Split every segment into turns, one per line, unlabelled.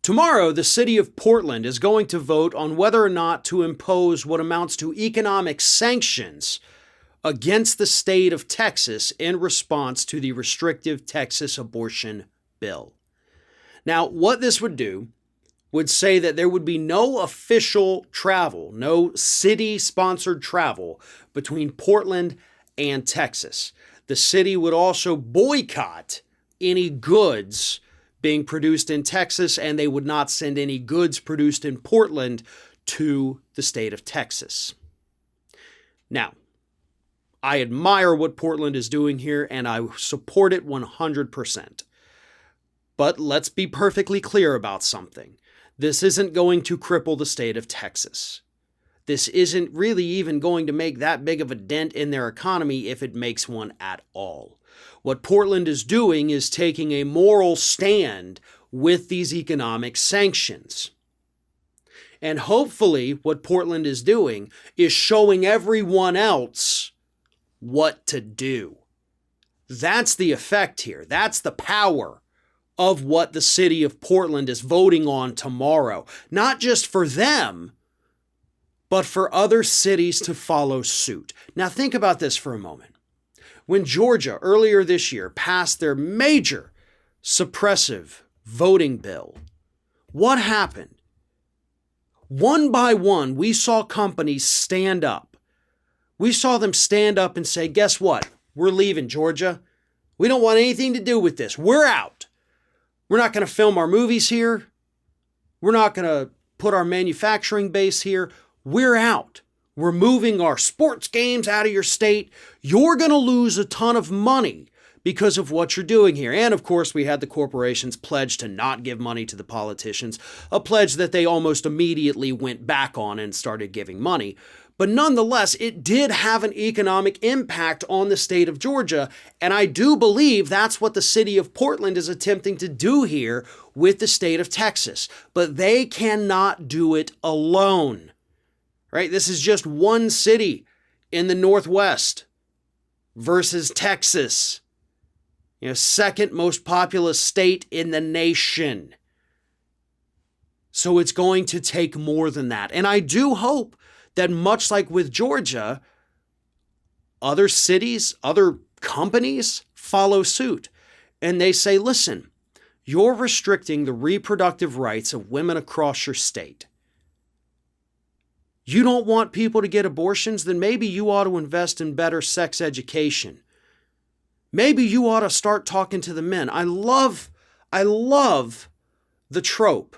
Tomorrow, the city of Portland is going to vote on whether or not to impose what amounts to economic sanctions against the state of Texas in response to the restrictive Texas abortion bill. Now, what this would do would say that there would be no official travel, no city-sponsored travel between Portland and Texas. The city would also boycott any goods being produced in Texas, and they would not send any goods produced in Portland to the state of Texas. Now, I admire what Portland is doing here, and I support it 100%. But let's be perfectly clear about something. This isn't going to cripple the state of Texas. This isn't really even going to make that big of a dent in their economy if it makes one at all. What Portland is doing is taking a moral stand with these economic sanctions. And hopefully what Portland is doing is showing everyone else what to do. That's the effect here. That's the power of what the city of Portland is voting on tomorrow. Not just for them, but for other cities to follow suit. Now think about this for a moment. When Georgia earlier this year passed their major suppressive voting bill, what happened? One by one, we saw companies stand up. We saw them stand up and say, guess what? We're leaving Georgia. We don't want anything to do with this. We're out. We're not going to film our movies here. We're not going to put our manufacturing base here. We're out. We're moving our sports games out of your state. You're going to lose a ton of money because of what you're doing here. And of course, we had the corporations pledge to not give money to the politicians, a pledge that they almost immediately went back on and started giving money. But nonetheless, it did have an economic impact on the state of Georgia. And I do believe that's what the city of Portland is attempting to do here with the state of Texas. But they cannot do it alone. Right? This is just one city in the Northwest versus Texas. Second most populous state in the nation. So it's going to take more than that. And I do hope that much like with Georgia, other cities, other companies follow suit. And they say, listen, you're restricting the reproductive rights of women across your state. You don't want people to get abortions? Then maybe you ought to invest in better sex education. Maybe you ought to start talking to the men. I love the trope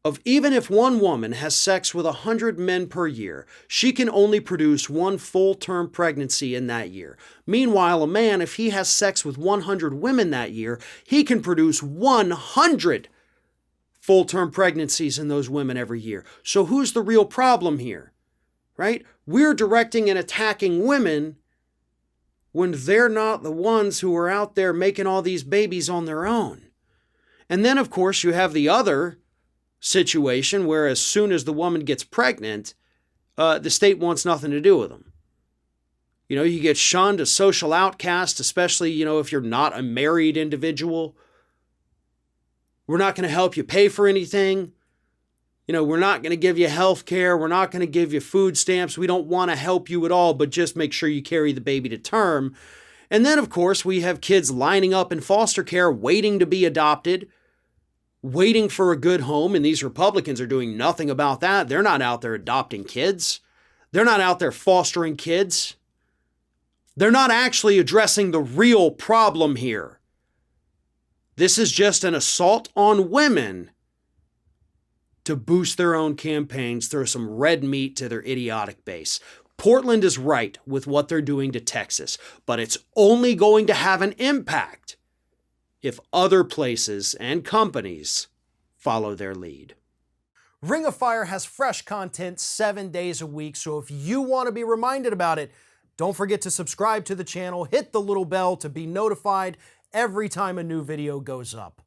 of even if one woman has sex with 100 men per year, she can only produce one full-term pregnancy in that year. Meanwhile, a man, if he has sex with 100 women that year, he can produce 100 full-term pregnancies in those women every year. So who's the real problem here, right? We're directing and attacking women when they're not the ones who are out there making all these babies on their own. And then, of course, you have the other situation where as soon as the woman gets pregnant, the state wants nothing to do with them. You get shunned, a social outcast, especially, if you're not a married individual. We're not going to help you pay for anything. We're not going to give you health care. We're not going to give you food stamps. We don't want to help you at all, but just make sure you carry the baby to term. And then, of course, we have kids lining up in foster care, waiting to be adopted, waiting for a good home. And these Republicans are doing nothing about that. They're not out there adopting kids. They're not out there fostering kids. They're not actually addressing the real problem here. This is just an assault on women to boost their own campaigns, throw some red meat to their idiotic base. Portland is right with what they're doing to Texas, but it's only going to have an impact if other places and companies follow their lead. Ring of Fire has fresh content 7 days a week, so if you want to be reminded about it, don't forget to subscribe to the channel, hit the little bell to be notified every time a new video goes up.